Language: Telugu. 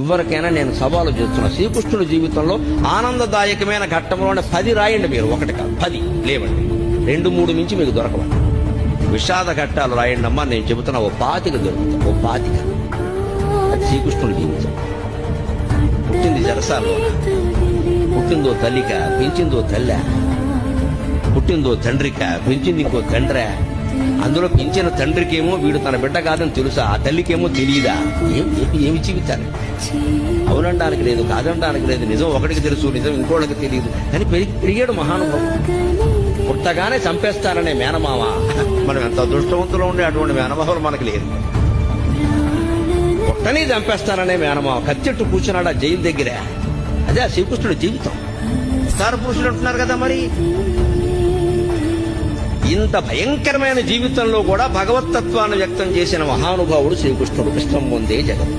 ఎవరికైనా నేను సవాలు చేస్తున్నా, శ్రీకృష్ణుడి జీవితంలో ఆనందదాయకమైన ఘట్టంలోనే 10 రాయండి. మీరు ఒకటి కాదు 10 లేవండి, 2-3 మించి మీకు దొరకవండి. విషాద ఘట్టాలు రాయండి అమ్మా, నేను చెబుతున్నా ఓ 25 దొరుకుతా, ఓ 25. అది శ్రీకృష్ణుడి జీవితం. పుట్టింది జరసాల్లో, పుట్టిందో తల్లిక, పెంచిందో తల్లి, పుట్టిందో తండ్రిక, పెంచింది ఇంకో తండ్రి. అందులో పెంచిన తండ్రికేమో వీడు తన బిడ్డ కాదని తెలుసా, ఆ తల్లికేమో తెలియదా? ఏమి జీవితాలు? అవునడానికి లేదు, కాదనడానికి లేదు. నిజం ఒకటికి తెలుసు, నిజం ఇంకోళ్ళకి తెలియదు. కానీ పెరిగాడు మహానుభావుడు. పుట్టగానే చంపేస్తారనే మేనమామ. మనం ఎంత అదృష్టవంతులు ఉండే అటువంటి మేనమామలు మనకి లేదు. పుట్టని చంపేస్తారనే మేనమామ కత్తెట్టు కూర్చున్నాడు ఆ జైలు దగ్గర. అదే ఆ శ్రీకృష్ణుడి జీవితం. సార పురుషుడు అంటున్నారు కదా, మరి ఇంత భయంకరమైన జీవితంలో కూడా భగవతత్వాన్ని వ్యక్తం చేసిన మహానుభావుడు శ్రీకృష్ణుడు. కృష్ణం ముందే జగత్.